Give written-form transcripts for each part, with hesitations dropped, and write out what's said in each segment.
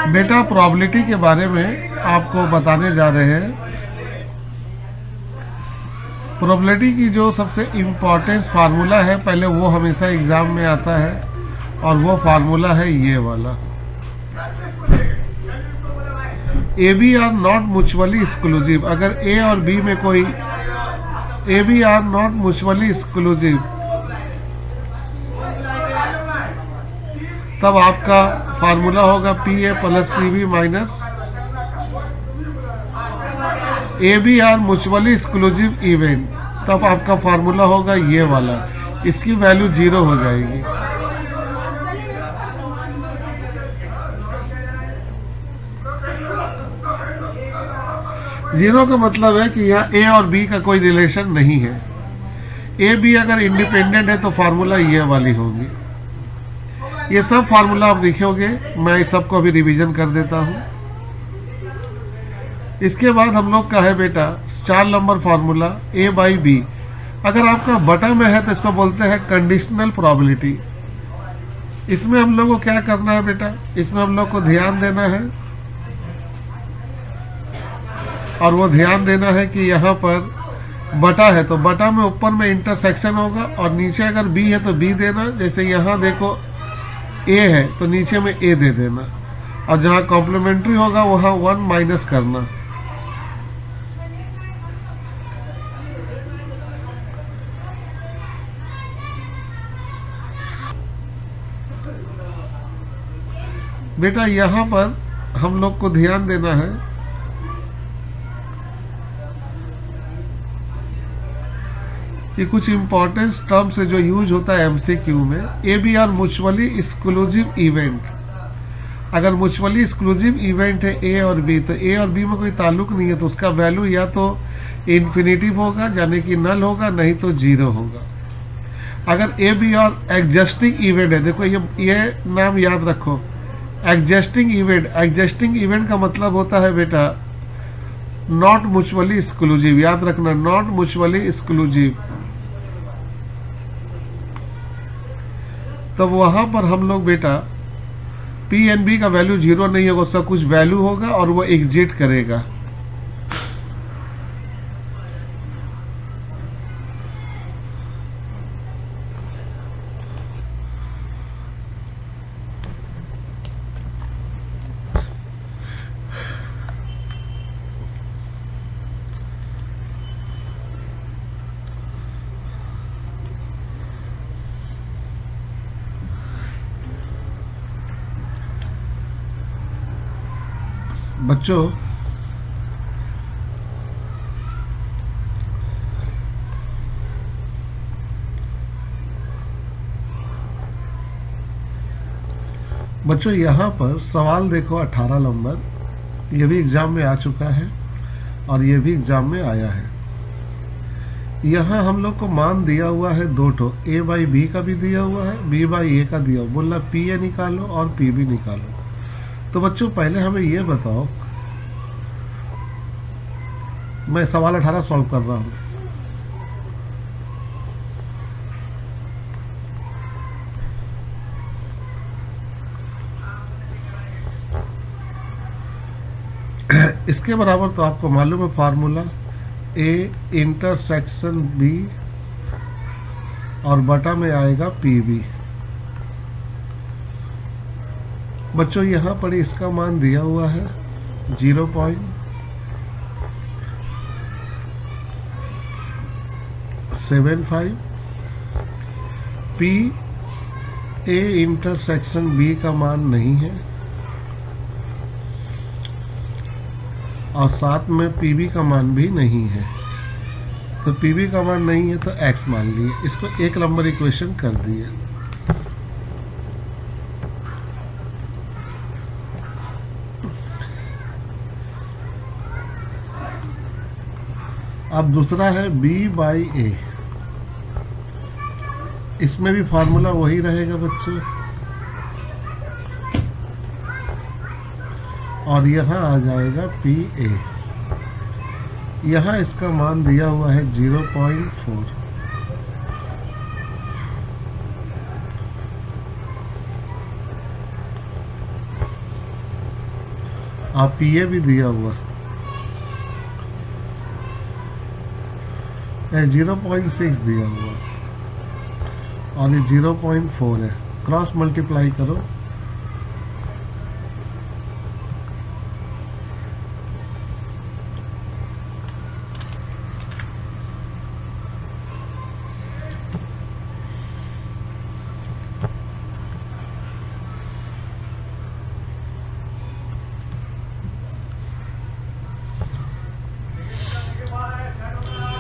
बेटा प्रोबेबिलिटी के बारे में आपको बताने जा रहे हैं। प्रोबेबिलिटी की जो सबसे इम्पोर्टेंट फार्मूला है, पहले वो हमेशा एग्जाम में आता है, और वो फार्मूला है ये वाला। A B are not mutually exclusive. अगर ए और बी में कोई A B are not mutually exclusive, तब आपका फार्मूला होगा P A plus P B minus A B are mutually exclusive event, तब आपका फार्मूला होगा ये वाला। इसकी वैल्यू 0 हो जाएगी। जीरो का मतलब है कि यहाँ ए और बी का कोई रिलेशन नहीं है। ए बी अगर इंडिपेंडेंट है तो फार्मूला ये वाली होगी। ये सब फार्मूला आप लिखोगे, मैं इस सबको अभी रिवीजन कर देता हूँ। इसके बाद हम लोग का है बेटा 4 number formula A by B. अगर आपका बटा में है तो इसको बोलते हैं कंडीशनल प्रोबेबिलिटी। इसमें हम लोग को क्या करना है बेटा, इसमें हम लोग को ध्यान देना है, और वो ध्यान देना है कि यहाँ पर बटा है तो बटा में ऊपर में इंटरसेक्शन होगा, और नीचे अगर बी है तो बी देना। जैसे यहाँ देखो ए है तो नीचे में ए दे देना, और जहाँ कॉम्प्लीमेंट्री होगा वहाँ 1 माइनस करना। बेटा यहाँ पर हम लोग को ध्यान देना है कि कुछ इंपॉर्टेंस टर्म से जो यूज होता है एमसीक्यू में। A B are mutually exclusive event. अगर म्यूचुअली एक्सक्लूसिव इवेंट है ए और बी, तो ए और बी में कोई ताल्लुक नहीं है, तो उसका वैल्यू या तो इन्फिनिटिव होगा यानी कि नल होगा, नहीं तो 0 होगा। अगर ए बी और एग्जिस्टिंग इवेंट है, देखो ये नाम याद रखो, एग्जिस्टिंग इवेंट। एग्जिस्टिंग इवेंट का मतलब होता है बेटा नॉट म्यूचुअली एक्सक्लूसिव। याद रखना, नॉट म्यूचुअली एक्सक्लूसिव। तब वहां पर हम लोग बेटा पी एन बी का वैल्यू 0 नहीं होगा, उसका कुछ वैल्यू होगा और वो एग्जिट करेगा। बच्चों यहाँ पर सवाल देखो 18 नंबर, ये भी एग्जाम में आ चुका है और ये भी एग्जाम में आया है। यहाँ हम लोग को मान दिया हुआ है 2 ठो, ए बाई बी का भी दिया हुआ है, बी बाई ए का दिया हुआ, बोला पी ए निकालो और पी बी निकालो। तो बच्चों पहले हमें ये बताओ, मैं सवाल 18 सॉल्व कर रहा हूँ। इसके बराबर तो आपको मालूम है फार्मूला, ए इंटरसेक्शन बी और बटा में आएगा पी बी। बच्चों यहाँ पर इसका मान दिया हुआ है 0.75। पी ए इंटरसेक्शन बी का मान नहीं है, और साथ में पीबी का मान भी नहीं है। तो पीबी का मान नहीं है तो एक्स मान लिए, इसको 1 नंबर इक्वेशन कर दिए। अब दूसरा है बी बाई ए। इसमें भी फार्मूला वही रहेगा बच्चों, और यहाँ आ जाएगा पी ए। यहाँ इसका मान दिया हुआ है 0.4। आप पीए भी दिया हुआ है, 0.6 दिया हुआ और ये 0.4 है। क्रॉस मल्टीप्लाई करो,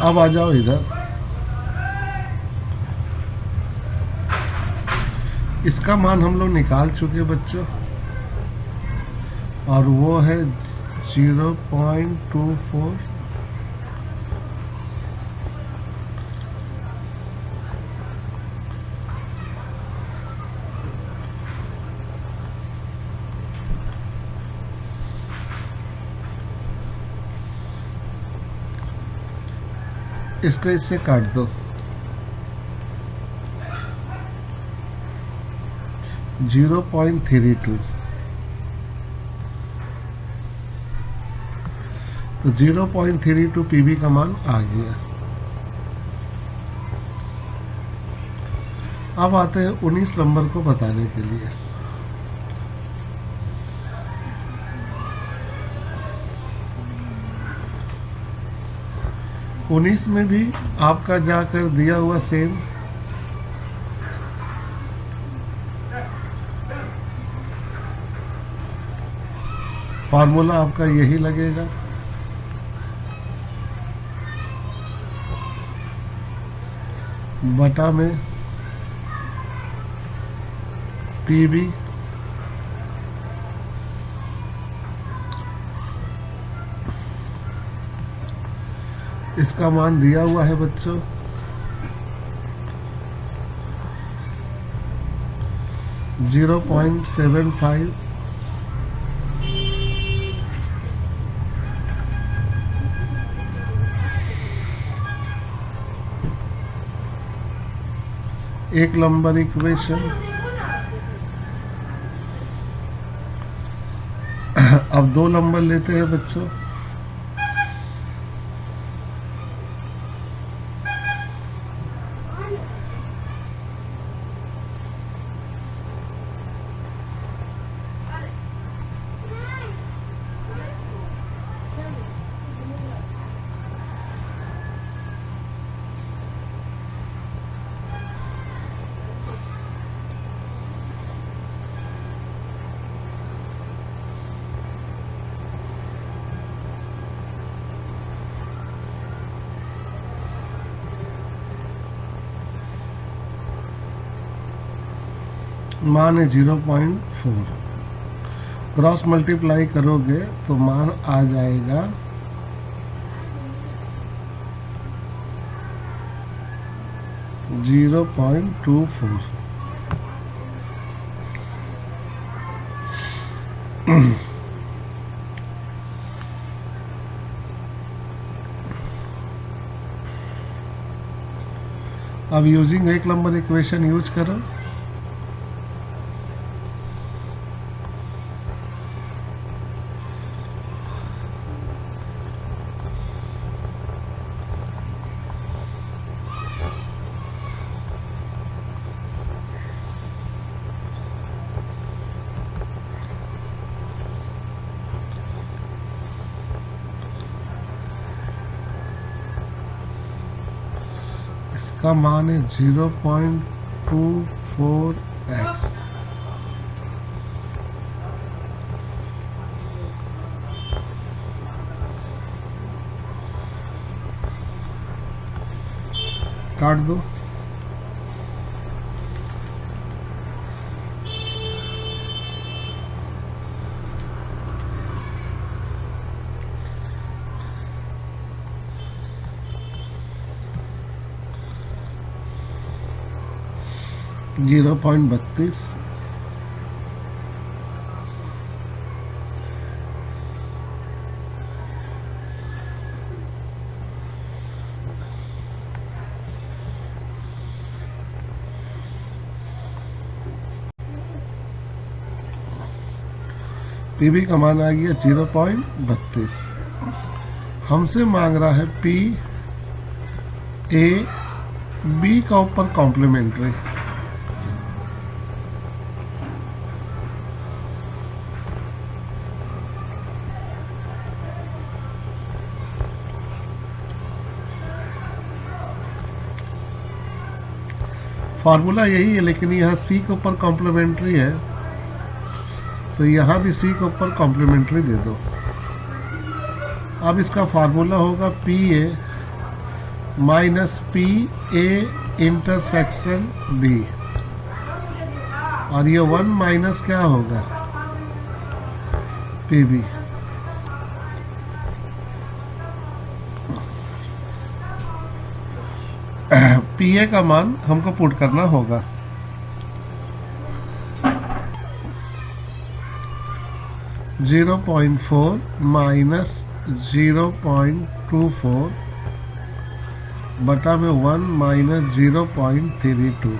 अब आ जाओ इधर। इसका मान हम लोग निकाल चुके बच्चों और वो है 0.24। इसको इससे काट दो, 0.32। तो 0.32 पीबी का मान आ गया। अब आते हैं 19 नंबर को बताने के लिए। उन्नीस में भी आपका जाकर दिया हुआ सेम, फॉर्मूला आपका यही लगेगा। बटा में पीबी इसका मान दिया हुआ है बच्चों 0.75। एक नंबर इक्वेशन। अब 2 नंबर लेते हैं बच्चों। मान है 0.4। क्रॉस मल्टीप्लाई करोगे तो मान आ जाएगा 0.24। अब यूजिंग एक नंबर इक्वेशन यूज करो। का मान है 0.24x। काट दो। जीरो 0.32। पीबी का मान आ गया 0.32। हमसे मांग रहा है पी ए बी का ऊपर कॉम्प्लीमेंट्री। फार्मूला यही है, लेकिन यहाँ सी के ऊपर कॉम्प्लीमेंट्री है, तो यहाँ भी सी के ऊपर कॉम्प्लीमेंट्री दे दो। अब इसका फार्मूला होगा P A minus P A intersection B, और ये 1 माइनस क्या होगा, पी बी। पी ए का मान हमको पुट करना होगा। (0.4 माइनस 0.24 बटा में 1 माइनस 0.32।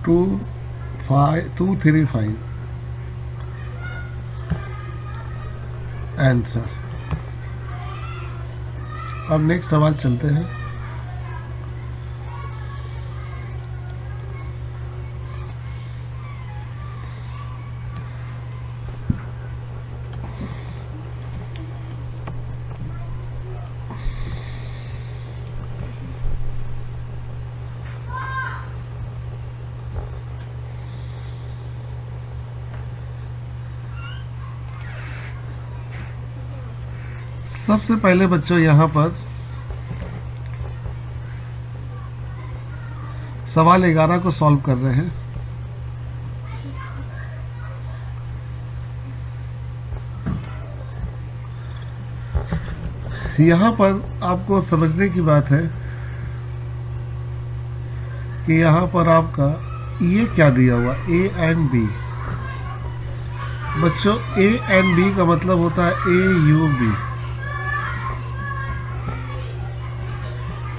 To 235 answer. अब नेक्स्ट सवाल चलते हैं। सबसे पहले बच्चों यहाँ पर सवाल 11 को सॉल्व कर रहे हैं। यहाँ पर आपको समझने की बात है कि यहाँ पर आपका ये क्या दिया हुआ, ए एंड बी। बच्चों ए एंड बी का मतलब होता है ए यू बी।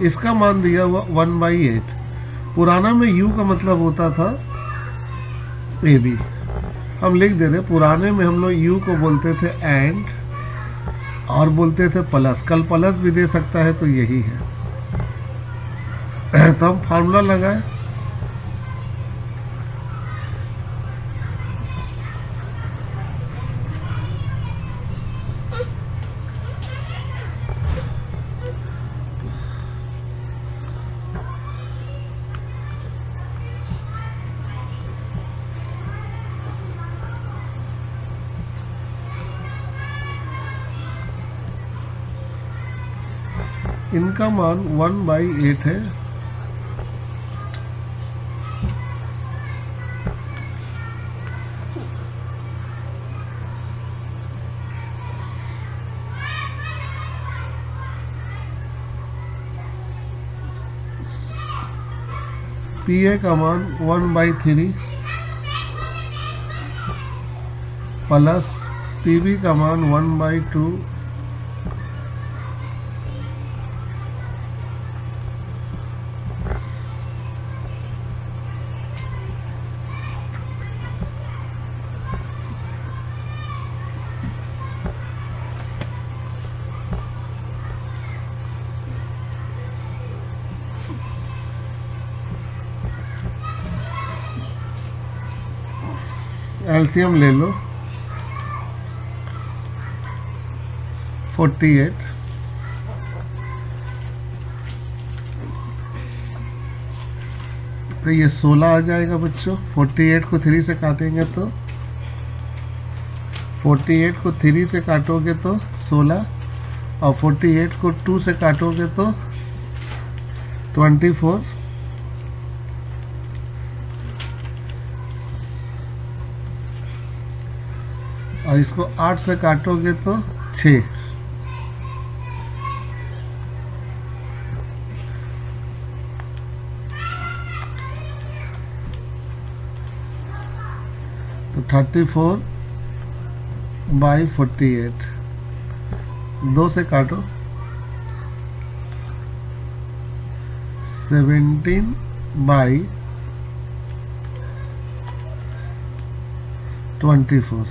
इसका मान दिया हुआ 1/8। पुराना में u का मतलब होता था ए बी। हम लिख दे रहे, पुराने में हम लोग u को बोलते थे एंड और बोलते थे प्लस। कल प्लस भी दे सकता है, तो यही है। तो हम फार्मूला लगाए, इनका मान 1/8 है। पी ए का मान 1/3 प्लस पी बी का मान 1/2 एलसीएम ले लो 48। तो ये 16 आ जाएगा बच्चों। 48 को 3 से काटेंगे तो 48 को 3 से काटोगे तो 16, और 48 को 2 से काटोगे तो 24। और इसको 8 से काटोगे तो 6। तो 34/48, 2 से काटो 17/24।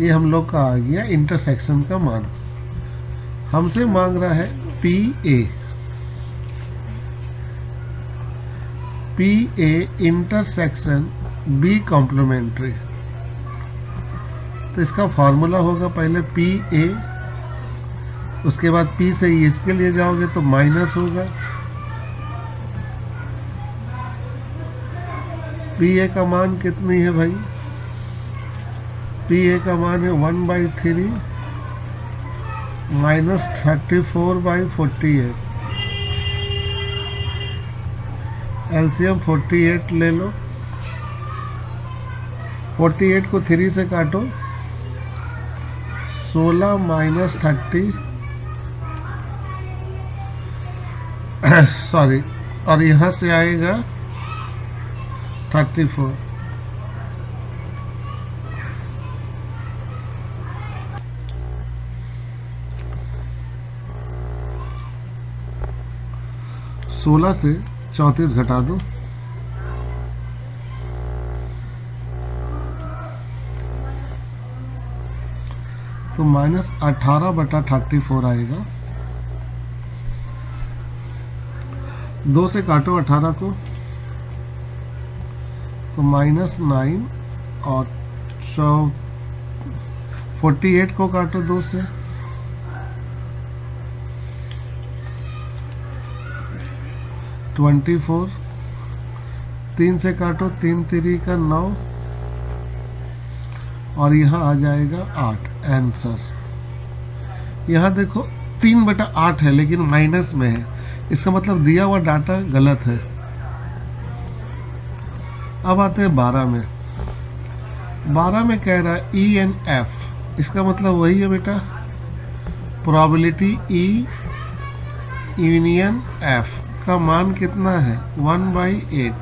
ये हम लोग का आ गया इंटरसेक्शन का मान। हमसे मांग रहा है P A intersection B complementary. तो इसका फॉर्मूला होगा पहले पी ए, उसके बाद पी से इसके लिए जाओगे तो माइनस होगा। पी ए का मान कितनी है भाई? पी ए का मान है 1/3 माइनस 34/48। एलसीएम 48 ले लो। 48 को 3 से काटो, 16 माइनस 30 सॉरी, और यहाँ से आएगा 34। सोलह से 34 घटा दो, तो माइनस 18/34 आएगा। 2 से काटो 18 को, तो -9, और 48 को काटो 2 से, -24। 3 से काटो, 3 3 का 9, और यहाँ आ जाएगा 8 आंसर। यहाँ देखो 3/8 है लेकिन माइनस में है, इसका मतलब दिया हुआ डाटा गलत है। अब आते हैं 12 में। 12 में कह रहा है ENF, इसका मतलब वही है बेटा, प्रोबेबिलिटी E यूनियन F का मान कितना है? 1/8।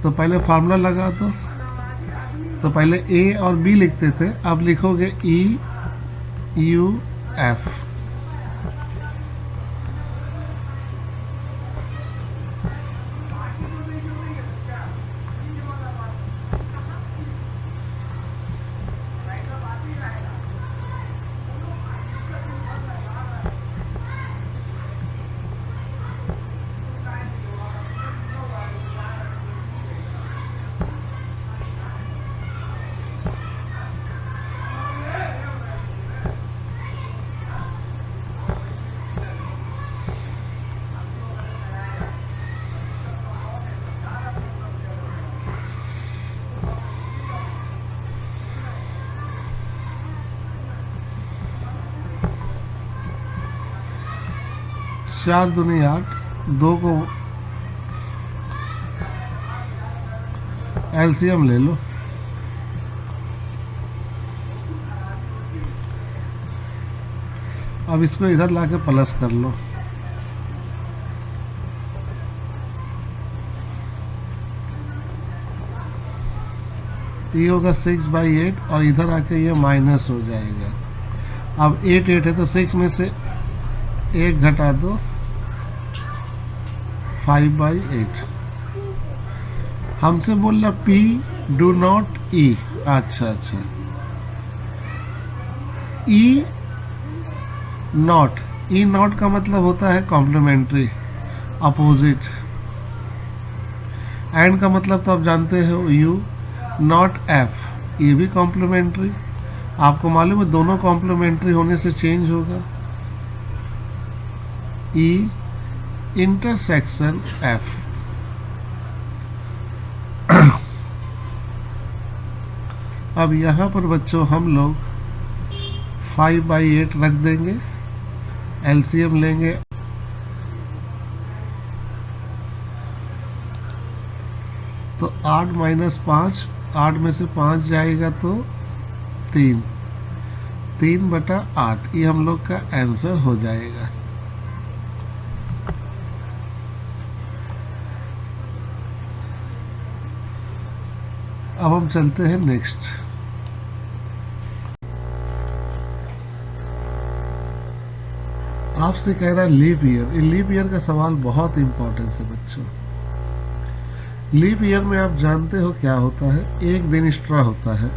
तो पहले फार्मूला लगा दो। तो पहले A और B लिखते थे, अब लिखोगे EUF। चार दूनी 8, 2 को एलसीएम ले लो। अब इसको इधर लाके प्लस कर लो। ये होगा 6/8, और इधर आके ये माइनस हो जाएगा। अब 8 8 है तो 6 में से 1 घटा दो, 5/8। हमसे बोल रहा P डू नॉट E। अच्छा, E नॉट का मतलब होता है कॉम्प्लीमेंट्री, अपोजिट। एंड का मतलब तो आप जानते हो U नॉट F, ये भी कॉम्प्लीमेंट्री। आपको मालूम है दोनों कॉम्प्लीमेंट्री होने से चेंज होगा। E intersection F। अब यहाँ पर बच्चों हम लोग 5/8 रख देंगे, एलसीएम लेंगे तो 8 माइनस 5, 8 में से 5 जाएगा तो 3, 3/8 ये हम लोग का आंसर हो जाएगा। अब हम चलते हैं नेक्स्ट। आपसे कह रहा है लीप ईयर। लीप ईयर का सवाल बहुत इंपॉर्टेंट है बच्चों। लीप ईयर में आप जानते हो क्या होता है, एक दिन एक्स्ट्रा होता है।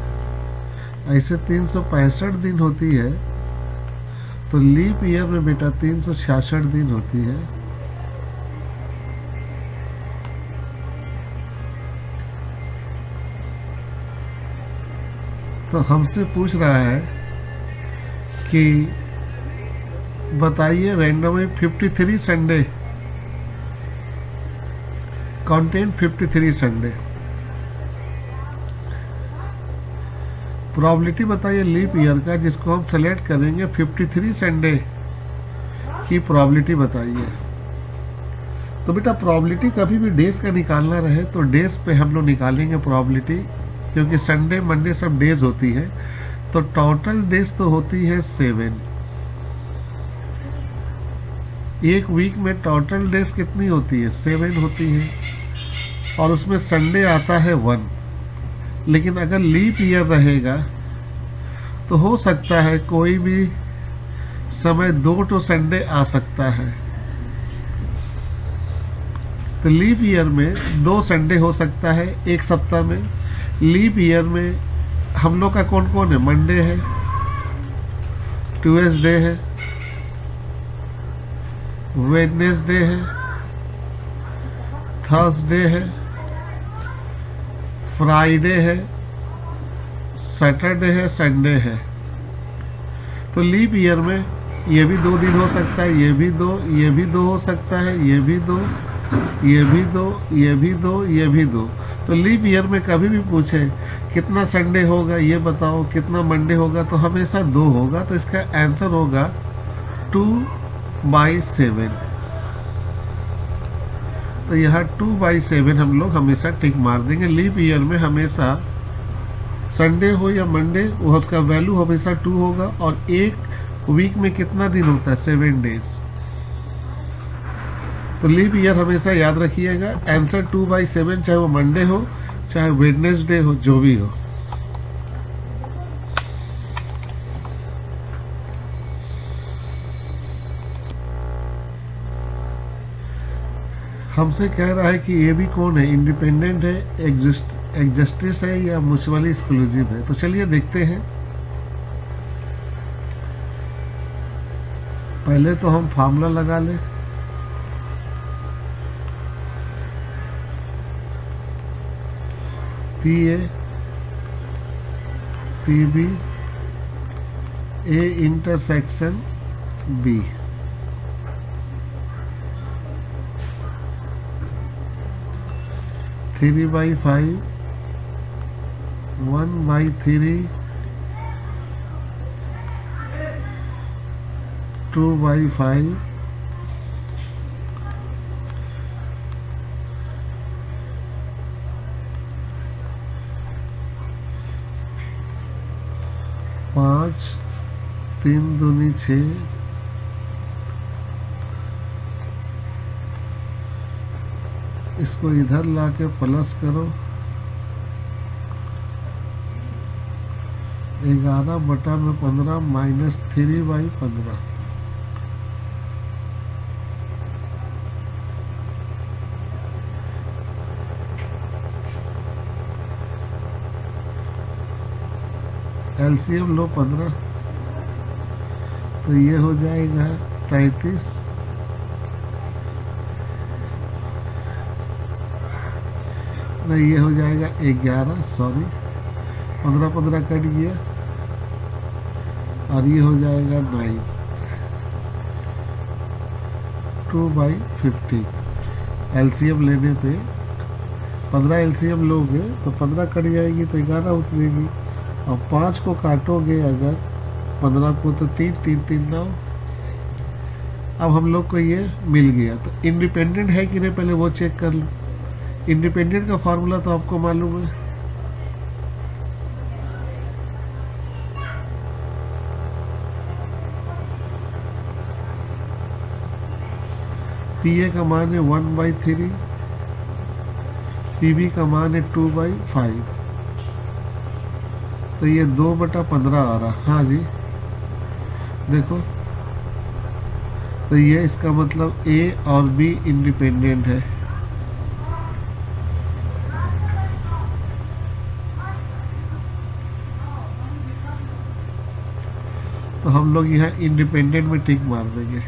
ऐसे 365 दिन होती है, तो लीप ईयर में बेटा 366 दिन होती है। तो हमसे पूछ रहा है कि बताइए randomly 53 Sunday contain 53 Sunday. Probability बताइए लीप ईयर का जिसको हम सेलेक्ट करेंगे 53 संडे की प्रोबेबिलिटी बताइए। तो बेटा प्रोबेबिलिटी कभी भी डेज का निकालना रहे तो डेज पे हम लोग निकालेंगे प्रोबेबिलिटी, क्योंकि संडे मंडे सब डेज होती है। तो टोटल डेज तो होती है 7। एक वीक में टोटल डेज कितनी होती है, 7 होती है, और उसमें संडे आता है 1। लेकिन अगर लीप ईयर रहेगा तो हो सकता है कोई भी समय 2 संडे आ सकता है। तो लीप ईयर में 2 संडे हो सकता है एक सप्ताह में। लीप ईयर में हम लोग का कौन कौन है, मंडे है, ट्यूसडे है, वेडनेसडे है, थर्सडे है, फ्राइडे है, सैटरडे है, संडे है। तो लीप ईयर में ये भी 2 दिन हो सकता है, ये भी 2, ये भी 2 हो सकता है, ये भी 2, ये भी 2, ये भी 2, ये भी 2। तो लीप ईयर में कभी भी पूछे कितना संडे होगा ये बताओ, कितना मंडे होगा, तो हमेशा 2 होगा। तो इसका आंसर होगा 2/7। तो यहाँ 2/7 हम लोग हमेशा टिक मार देंगे। लीप ईयर में हमेशा संडे हो या मंडे, वो उसका वैल्यू हमेशा 2 होगा। और एक वीक में कितना दिन होता है, 7 डेज। तो लीप ईयर हमेशा याद रखिएगा, आंसर 2/7, चाहे वो मंडे हो चाहे वेडनेसडे हो, जो भी हो। हमसे कह रहा है कि ये भी कौन है, इंडिपेंडेंट है, एग्जिस्टिस है या म्यूचुअली एक्सक्लूसिव है। तो चलिए देखते हैं। पहले तो हम फार्मूला लगा लें। P A P B A intersection B. Three by 5, 1/3, 2/5, 5, 3 दूनी 6, इसको इधर लाके प्लस करो, 11/15 माइनस 3/15। एलसीएम लो 15, तो ये हो जाएगा 33। नहीं, ये हो जाएगा 11, सॉरी 15 कट गया, और ये हो जाएगा 9, 2/50। एलसीएम लेने पे 15 एलसीएम लोगे तो 15 कट जाएगी तो 11 उतरेगी, और 5 को काटोगे अगर 15 को तो 3, 3, 3, 9। अब हम लोग को ये मिल गया। तो इंडिपेंडेंट है कि नहीं पहले वो चेक कर लो। इंडिपेंडेंट का फार्मूला तो आपको मालूम है, पी ए का मान है 1/3, पी बी का मान है 2/5, तो ये 2/15 आ रहा। हाँ जी देखो, तो ये इसका मतलब ए और बी इंडिपेंडेंट है। तो हम लोग यहाँ इंडिपेंडेंट में टिक मार देंगे।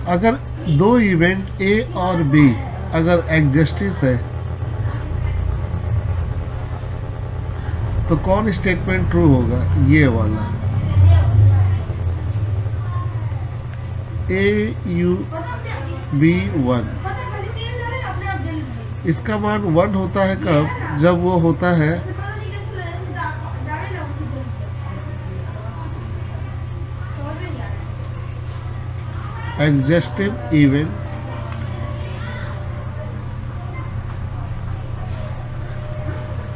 अगर दो इवेंट ए और बी अगर एग्जिस्टिस है तो कौन स्टेटमेंट ट्रू होगा? ये वाला ए यू बी 1। इसका मान 1 होता है कब? जब वो होता है एग्जिस्टिव इवेंट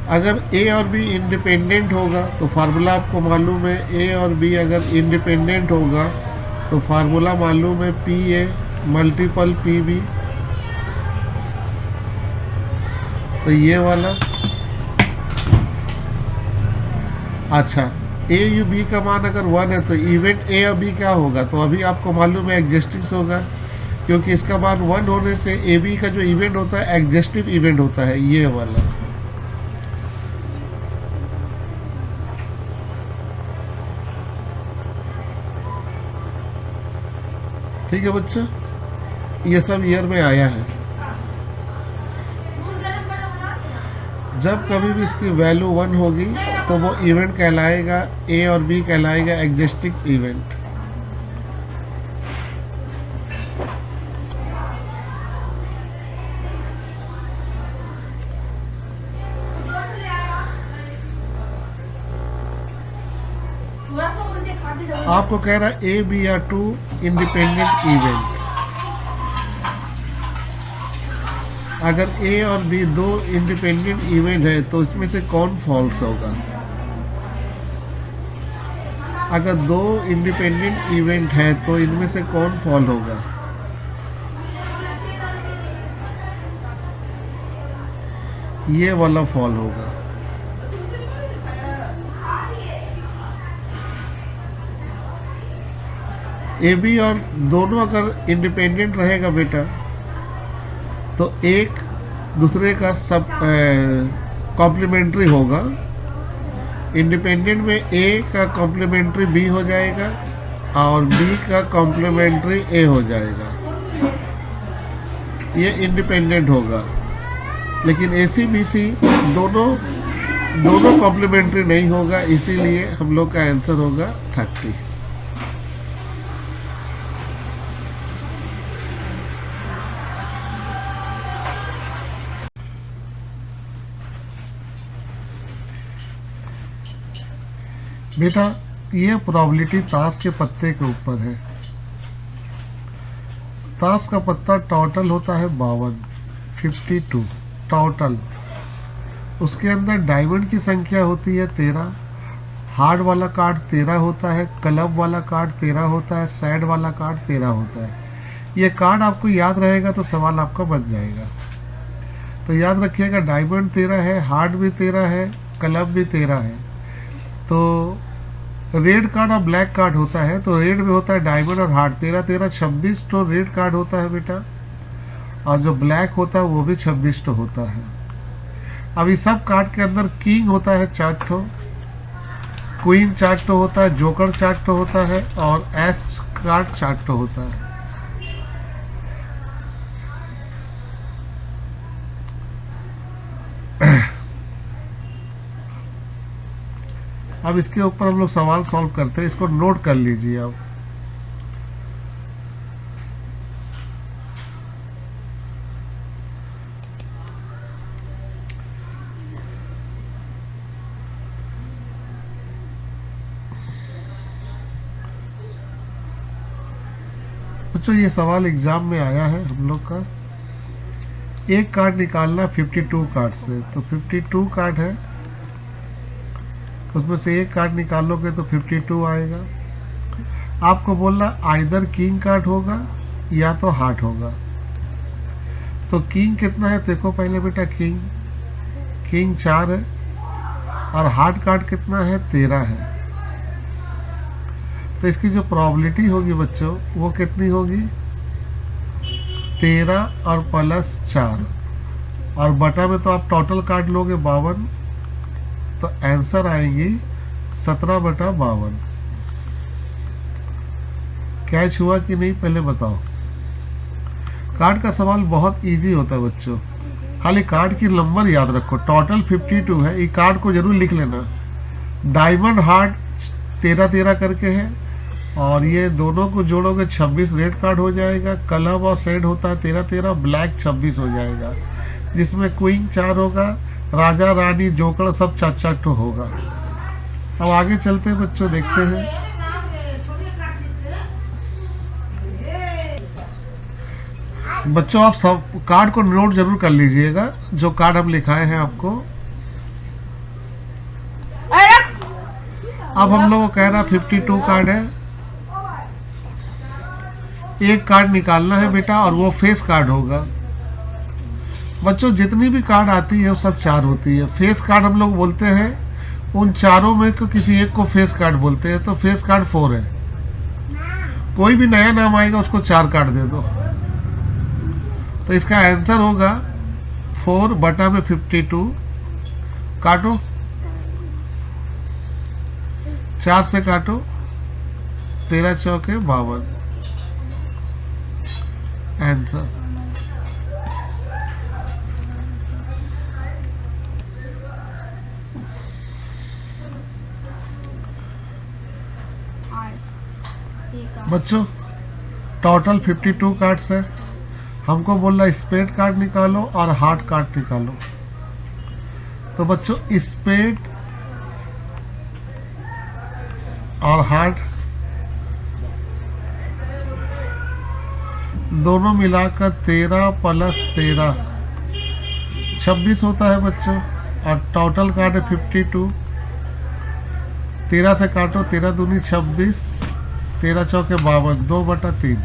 अगर ए और बी इंडिपेंडेंट होगा तो फार्मूला आपको मालूम है, ए और बी अगर इंडिपेंडेंट होगा तो फार्मूला मालूम है P A multiple P B. तो ये वाला अच्छा, ए यू बी का मान अगर 1 है तो इवेंट ए और बी क्या होगा? तो अभी आपको मालूम है एग्जिस्टिंग होगा, क्योंकि इसका मान 1 होने से ए बी का जो इवेंट होता है एग्जिस्टिव इवेंट होता है, ये वाला। ठीक है बच्चों, ये सब ईयर में आया है। जब कभी भी इसकी वैल्यू 1 होगी तो वो इवेंट कहलाएगा, ए और बी कहलाएगा एग्जिस्टिंग इवेंट। आपको कह रहा है A B are 2 independent event. अगर ए और बी दो इंडिपेंडेंट इवेंट है तो इसमें से कौन फॉल्स होगा? अगर दो इंडिपेंडेंट इवेंट है तो इनमें से कौन फॉल होगा? ये वाला फॉल होगा। ए बी और दोनों अगर इंडिपेंडेंट रहेगा बेटा तो एक दूसरे का सब कॉम्प्लीमेंट्री होगा। इंडिपेंडेंट में ए का कॉम्प्लीमेंट्री बी हो जाएगा और बी का कॉम्प्लीमेंट्री ए हो जाएगा, ये इंडिपेंडेंट होगा। लेकिन ए सी बी सी दोनों कॉम्प्लीमेंट्री नहीं होगा, इसीलिए हम लोग का आंसर होगा 30। बेटा ये प्रोबेबिलिटी ताश के पत्ते के ऊपर है। ताश का पत्ता टोटल होता है 52 टोटल। उसके अंदर डायमंड की संख्या होती है 13, हार्ड वाला कार्ड 13 होता है, क्लब वाला कार्ड 13 होता है, सैड वाला कार्ड 13 होता है। ये कार्ड आपको याद रहेगा तो सवाल आपका बच जाएगा। तो याद रखिएगा, डायमंड 13 है, हार्ड भी 13 है, क्लब भी 13 है। तो रेड कार्ड और ब्लैक कार्ड होता है, तो रेड में होता है डायमंड और हार्ट 13 26 तो रेड कार्ड होता है बेटा, और जो ब्लैक होता है वो भी 26 तो होता है। अब इस सब कार्ड के अंदर किंग होता है 4 ठो, क्वीन 4 ठो होता है, जोकर 4 ठो होता है और एस कार्ड 4 ठो होता है। अब इसके ऊपर हम लोग सवाल सॉल्व करते हैं, इसको नोट कर लीजिए आप। बच्चों ये सवाल एग्जाम में आया है हम लोग का। एक कार्ड निकालना 52 कार्ड से, तो 52 कार्ड है, उसमें से एक कार्ड निकालोगे तो 52 आएगा। आपको बोलना आइदर किंग कार्ड होगा या तो हार्ट होगा। तो किंग कितना है देखो पहले बेटा, किंग 4 है, और हार्ट कार्ड कितना है 13 है। तो इसकी जो प्रोबेबिलिटी होगी बच्चों वो कितनी होगी, 13 और प्लस 4, और बटा में तो आप टोटल कार्ड लोगे 52, तो आंसर आएगी 17/52। कैच हुआ कि नहीं पहले बताओ। कार्ड का सवाल बहुत इजी होता है बच्चों, खाली कार्ड की नंबर याद रखो। टोटल 52 है, ये कार्ड को जरूर लिख लेना। डायमंड हार्ट 13-13 करके है, और ये दोनों को जोड़ोगे 26 रेड कार्ड हो जाएगा। क्लब और सेड होता है 13-13, ब्लैक 26 हो जाएगा, जिसमें क्वीन 4 होगा, राजा रानी जोकर सब 4-4 तो होगा। अब आगे चलते हैं बच्चों, देखते हैं। बच्चों आप सब कार्ड को नोट जरूर कर लीजिएगा, जो कार्ड हम लिखाए हैं आपको। अब हम लोग को कह रहा 52 कार्ड है, एक कार्ड निकालना है बेटा, और वो फेस कार्ड होगा। बच्चों जितनी भी कार्ड आती है वो सब 4 होती है। फेस कार्ड हम लोग बोलते हैं उन चारों में को किसी एक को फेस कार्ड बोलते हैं, तो फेस कार्ड 4 है। कोई भी नया नाम आएगा उसको 4 कार्ड दे दो। तो इसका आंसर होगा 4/52। काटो, 4 से काटो, 13 चौके 52 आंसर। बच्चों टोटल 52 कार्ड्स है, हमको बोल रहा स्पेड कार्ड निकालो और हार्ट कार्ड निकालो। तो बच्चों स्पेड और हार्ट दोनों मिलाकर 13 + 13 26 होता है बच्चों, और टोटल कार्ड है 52। 13 से काटो, 13 दूनी 26, 13 चौके 52, 2/3।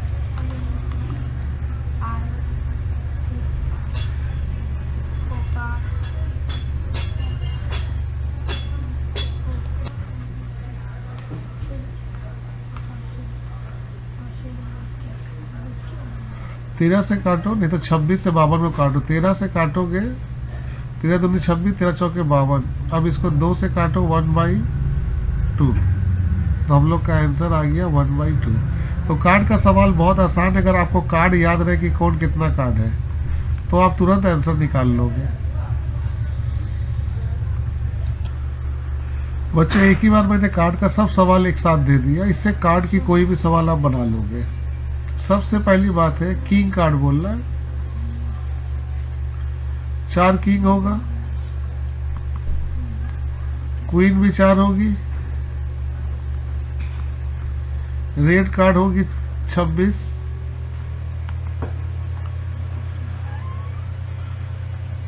तेरह से काटो, नहीं तो 26 से 52 को काटो। 13 से काटोगे, 13 दूनी 26, 13 चौके 52। अब इसको 2 से काटो, 1/2। तो हम लोग का आंसर आ गया 1/2। तो कार्ड का सवाल बहुत आसान है। अगर आपको कार्ड याद रहे कि कौन कितना कार्ड है तो आप तुरंत आंसर निकाल लोगे। बच्चों एक ही बार मैंने कार्ड का सब सवाल एक साथ दे दिया, इससे कार्ड की कोई भी सवाल आप बना लोगे। सबसे पहली बात है किंग कार्ड बोलना है, 4 किंग होगा, क्वीन भी 4 होगी, रेड कार्ड होगी 26,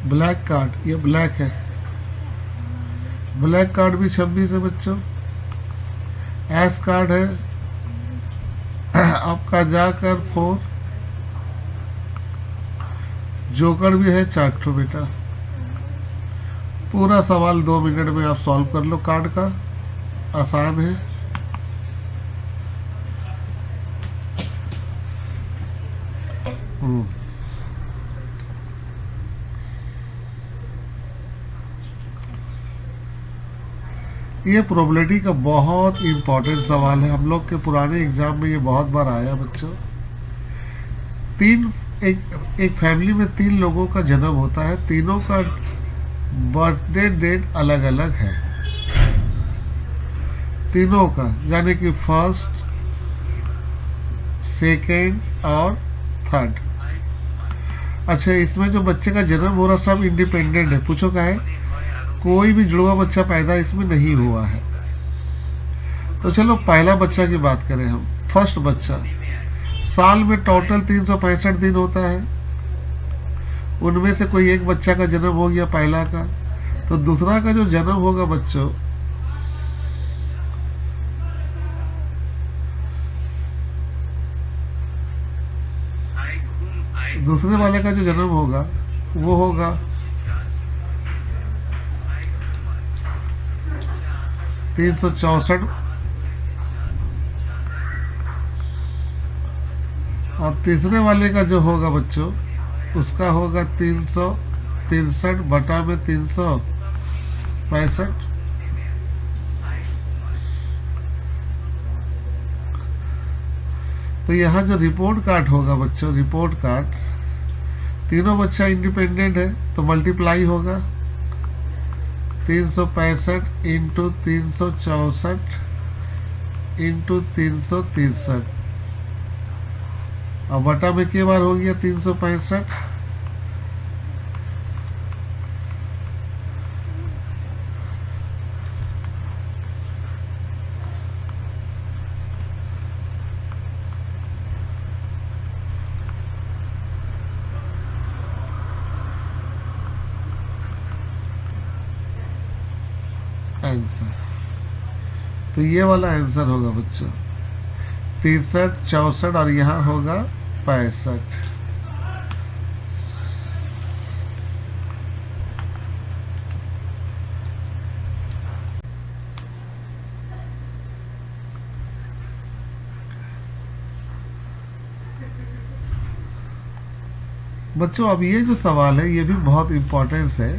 ब्लैक कार्ड, ये ब्लैक है, ब्लैक कार्ड भी 26 है बच्चों। एस कार्ड है आपका जाकर 4, जोकर भी है 4 बेटा। पूरा सवाल 2 मिनट में आप सॉल्व कर लो, कार्ड का आसान है। ये प्रोबेबिलिटी का बहुत इंपॉर्टेंट सवाल है, हम लोग के पुराने एग्जाम में ये बहुत बार आया बच्चों। एक फैमिली में 3 लोगों का जन्म होता है, तीनों का बर्थडे डेट अलग अलग है। तीनों का, यानी कि फर्स्ट, सेकेंड और थर्ड। अच्छा, इसमें जो बच्चे का जन्म हो रहा सब इंडिपेंडेंट है। पूछो क्या है, कोई भी जुड़वा बच्चा पैदा इसमें नहीं हुआ है। तो चलो पहला बच्चा की बात करें हम। फर्स्ट बच्चा, साल में टोटल 365 दिन होता है, उनमें से कोई एक बच्चा का जन्म हो गया पहला का, तो दूसरा का जो जन्म होगा बच्चों, दूसरे वाले का जो जन्म होगा वो होगा 364, और तीसरे वाले का जो होगा बच्चों उसका होगा 363 बटा में 365। तो यहाँ जो रिपोर्ट कार्ड होगा बच्चों, रिपोर्ट कार्ड, तीनों बच्चा इंडिपेंडेंट है तो मल्टीप्लाई होगा 365 इंटू 364 इंटू 363, और बटा में के बार हो गया 365। आंसर, तो ये वाला आंसर होगा बच्चों 63, 64 और यहाँ होगा 65। बच्चों अब ये जो सवाल है ये भी बहुत इंपॉर्टेंस है।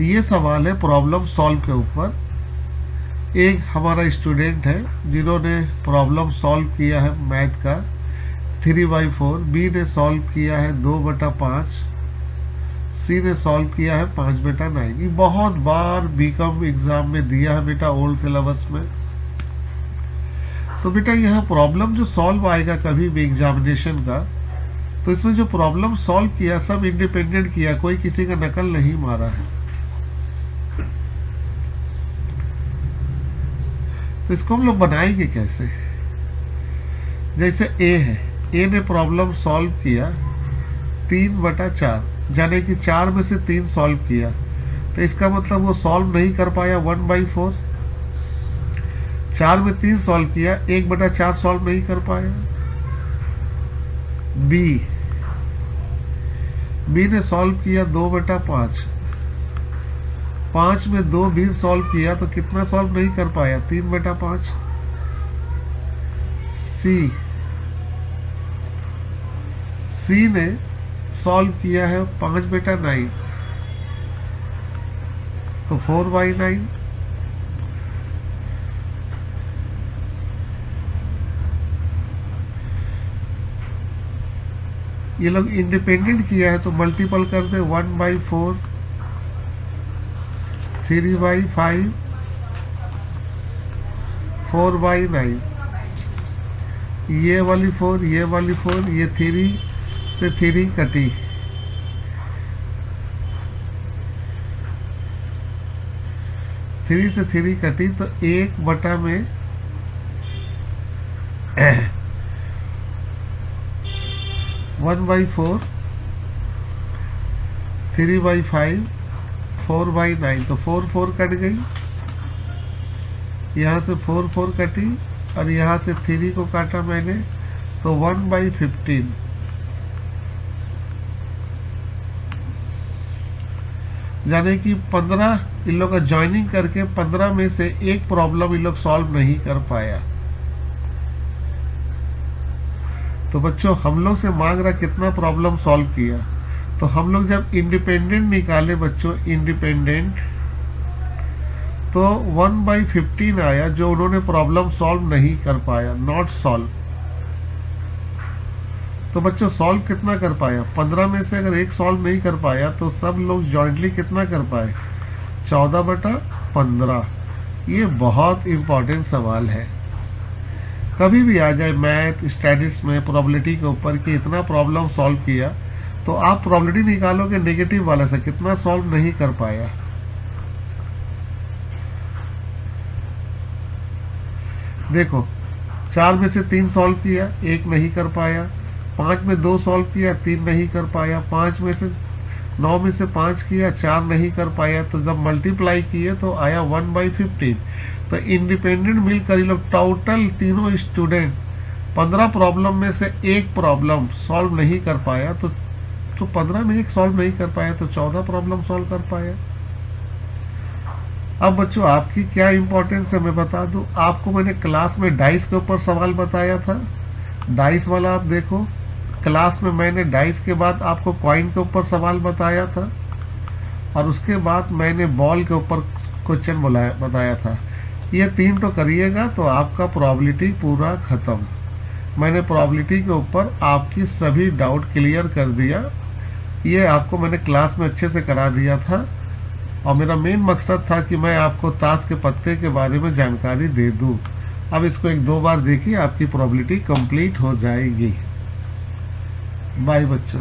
ये सवाल है प्रॉब्लम सॉल्व के ऊपर। एक हमारा स्टूडेंट है जिन्होंने प्रॉब्लम सॉल्व किया है मैथ का 3/4, बी ने सॉल्व किया है 2/5, सी ने सॉल्व किया है 5/9। ये बहुत बार बीकॉम एग्जाम में दिया है बेटा, ओल्ड सिलेबस में। तो बेटा यहाँ प्रॉब्लम जो सॉल्व आएगा कभी भी एग्जामिनेशन का, तो इसमें जो प्रॉब्लम सॉल्व किया सब इंडिपेंडेंट किया, कोई किसी का नकल नहीं मारा है। तो इसको हम लोग बनाएंगे कैसे? जैसे ए है, ए ने प्रॉब्लम सॉल्व किया 3/4, यानी कि 4 में से 3 सॉल्व किया, तो इसका मतलब वो सॉल्व नहीं कर पाया 1/4। 4 में 3 सॉल्व किया, 1/4 सॉल्व नहीं कर पाया। बी ने सॉल्व किया 2/5, 5 में 2 भी सॉल्व किया तो कितना सॉल्व नहीं कर पाया 3/5। सी ने सॉल्व किया है 5/9 तो 4/9। ये लोग इंडिपेंडेंट किया है तो मल्टीपल कर दे 1/4, 3/5, 4/9। ये वाली 4, ये वाली 4, ये 3 से 3 कटी, तो 1/में 1/4, 3/5, 4/9, तो 4 कट गई, यहाँ से 4 कटी और यहाँ से 3 को काटा मैंने तो 1/15। यानी कि 15 इन लोग का ज्वाइनिंग करके 15 में से एक प्रॉब्लम इन लोग सॉल्व नहीं कर पाया। तो बच्चों हम लोग से मांग रहा कितना प्रॉब्लम सॉल्व किया, तो हम लोग जब इंडिपेंडेंट निकाले बच्चों, इंडिपेंडेंट, तो 1/15 आया जो उन्होंने प्रॉब्लम सॉल्व नहीं कर पाया, नॉट सॉल्व। तो बच्चों सॉल्व कितना कर पाया? 15 में से अगर एक सॉल्व नहीं कर पाया तो सब लोग जॉइंटली कितना कर पाए? 14/15। ये बहुत इम्पोर्टेंट सवाल है, कभी भी आ जाए मैथ स्टैटिस्टिक्स में प्रोबेबिलिटी के ऊपर कि इतना प्रॉब्लम सॉल्व किया, तो आप प्रोबेबिलिटी निकालोगे नेगेटिव वाला से कितना सॉल्व नहीं कर पाया। देखो 4 में से 3 सॉल्व किया, 1 नहीं कर पाया, 5 में 2 सॉल्व किया, 3 नहीं कर पाया, 9 में से 5 किया, 4 नहीं कर पाया। तो जब मल्टीप्लाई किए तो आया 1/15। तो इंडिपेंडेंट मिलकर ये लोग टोटल तीनों स्टूडेंट 15 प्रॉब्लम में से एक प्रॉब्लम सॉल्व नहीं कर पाया, तो 15 में एक सॉल्व नहीं कर पाया तो 14 प्रॉब्लम सॉल्व कर पाया। अब बच्चों आपकी क्या इंपॉर्टेंस है मैं बता दूं, आपको मैंने क्लास में डाइस के ऊपर सवाल बताया था, डाइस वाला आप देखो, क्लास में मैंने डाइस के बाद आपको कॉइन के ऊपर सवाल बताया था, और उसके बाद मैंने बॉल के ऊपर क्वेश्चन बताया था। ये 3 तो करिएगा तो आपका प्रोबेबिलिटी पूरा खत्म। मैंने प्रोबेबिलिटी के ऊपर आपकी सभी डाउट क्लियर कर दिया, ये आपको मैंने क्लास में अच्छे से करा दिया था, और मेरा मेन मकसद था कि मैं आपको ताश के पत्ते के बारे में जानकारी दे दूं। अब इसको 1-2 बार देखिए, आपकी प्रोबेबिलिटी कंप्लीट हो जाएगी। बाय बच्चों।